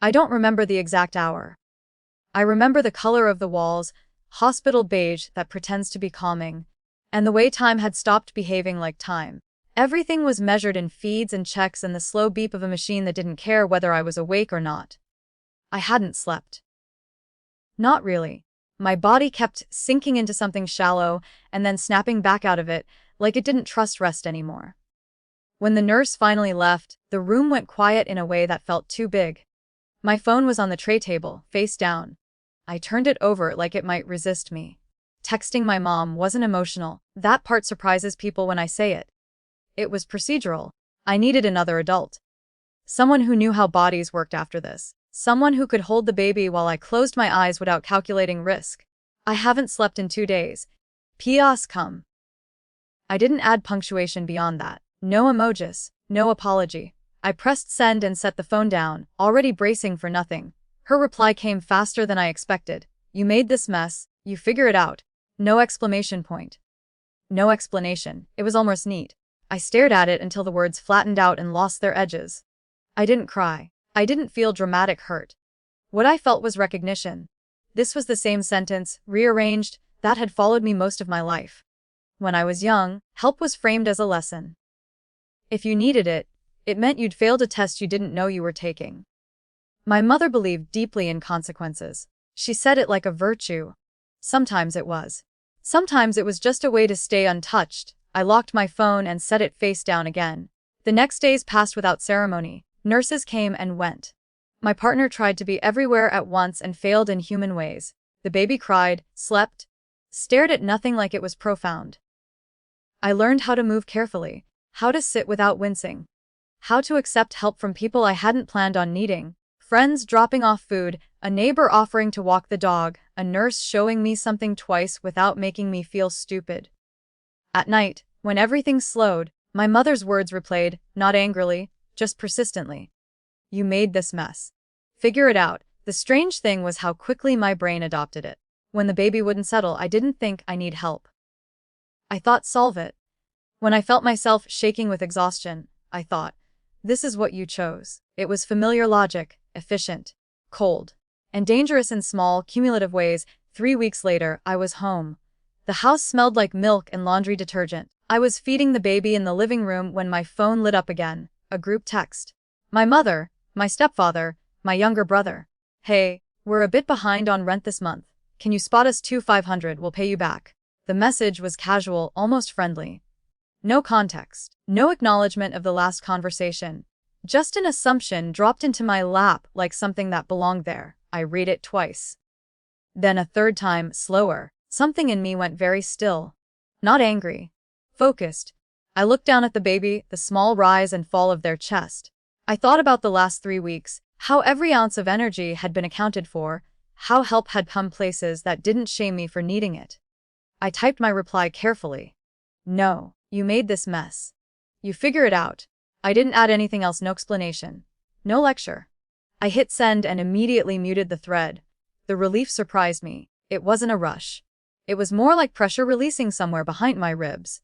I don't remember the exact hour. I remember the color of the walls, hospital beige that pretends to be calming, and the way time had stopped behaving like time. Everything was measured in feeds and checks and the slow beep of a machine that didn't care whether I was awake or not. I hadn't slept. Not really. My body kept sinking into something shallow and then snapping back out of it, like it didn't trust rest anymore. When the nurse finally left, the room went quiet in a way that felt too big. My phone was on the tray table, face down. I turned it over like it might resist me. Texting my mom wasn't emotional. That part surprises people when I say it. It was procedural. I needed another adult. Someone who knew how bodies worked after this. Someone who could hold the baby while I closed my eyes without calculating risk. I haven't slept in 2 days. P.S. come. I didn't add punctuation beyond that. No emojis, no apology. I pressed send and set the phone down, already bracing for nothing. Her reply came faster than I expected. You made this mess, you figure it out. No exclamation point. No explanation. It was almost neat. I stared at it until the words flattened out and lost their edges. I didn't cry. I didn't feel dramatic hurt. What I felt was recognition. This was the same sentence, rearranged, that had followed me most of my life. When I was young, help was framed as a lesson. If you needed it, it meant you'd failed a test you didn't know you were taking. My mother believed deeply in consequences. She said it like a virtue. Sometimes it was. Sometimes it was just a way to stay untouched. I locked my phone and set it face down again. The next days passed without ceremony. Nurses came and went. My partner tried to be everywhere at once and failed in human ways. The baby cried, slept, stared at nothing like it was profound. I learned how to move carefully, how to sit without wincing, how to accept help from people I hadn't planned on needing. Friends dropping off food, a neighbor offering to walk the dog, a nurse showing me something twice without making me feel stupid. At night, when everything slowed, my mother's words replayed, not angrily, just persistently. You made this mess. Figure it out. The strange thing was how quickly my brain adopted it. When the baby wouldn't settle, I didn't think I need help. I thought solve it. When I felt myself shaking with exhaustion, I thought, this is what you chose. It was familiar logic, efficient, cold, and dangerous in small, cumulative ways. 3 weeks later, I was home. The house smelled like milk and laundry detergent. I was feeding the baby in the living room when my phone lit up again. A group text. My mother, my stepfather, my younger brother. Hey, we're a bit behind on rent this month. Can you spot us $500? We'll pay you back. The message was casual, almost friendly. No context. No acknowledgement of the last conversation. Just an assumption dropped into my lap like something that belonged there. I read it twice. Then a third time, slower. Something in me went very still. Not angry. Focused. I looked down at the baby, the small rise and fall of their chest. I thought about the last 3 weeks, how every ounce of energy had been accounted for, how help had come places that didn't shame me for needing it. I typed my reply carefully. No, you made this mess. You figure it out. I didn't add anything else, no explanation. No lecture. I hit send and immediately muted the thread. The relief surprised me. It wasn't a rush. It was more like pressure releasing somewhere behind my ribs.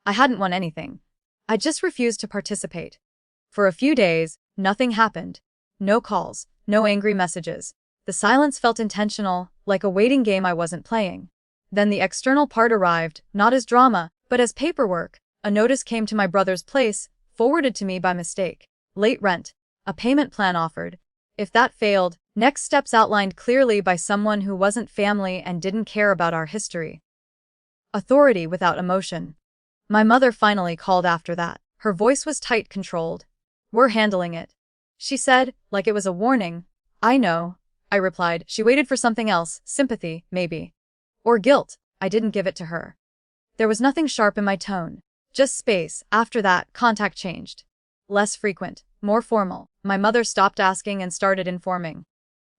I hadn't won anything. I just refused to participate. For a few days, nothing happened. No calls, no angry messages. The silence felt intentional, like a waiting game I wasn't playing. Then the external part arrived, not as drama, but as paperwork. A notice came to my brother's place, forwarded to me by mistake. Late rent. A payment plan offered. If that failed, next steps outlined clearly by someone who wasn't family and didn't care about our history. Authority without emotion. My mother finally called after that. Her voice was tight, controlled. We're handling it, she said, like it was a warning. I know, I replied. She waited for something else, sympathy, maybe. Or guilt. I didn't give it to her. There was nothing sharp in my tone. Just space. After that, contact changed. Less frequent, more formal. My mother stopped asking and started informing.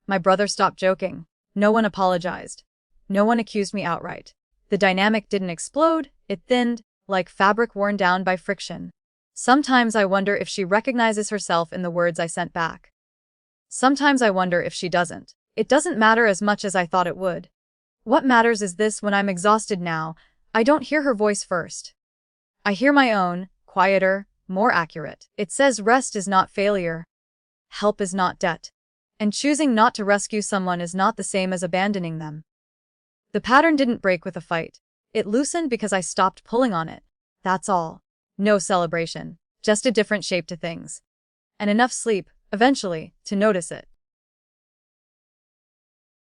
My brother stopped joking. No one apologized. No one accused me outright. The dynamic didn't explode, it thinned, like fabric worn down by friction. Sometimes I wonder if she recognizes herself in the words I sent back. Sometimes I wonder if she doesn't. It doesn't matter as much as I thought it would. What matters is this: when I'm exhausted now, I don't hear her voice first. I hear my own, quieter, more accurate. It says rest is not failure. Help is not debt. And choosing not to rescue someone is not the same as abandoning them. The pattern didn't break with a fight. It loosened because I stopped pulling on it. That's all. No celebration. Just a different shape to things. And enough sleep, eventually, to notice it.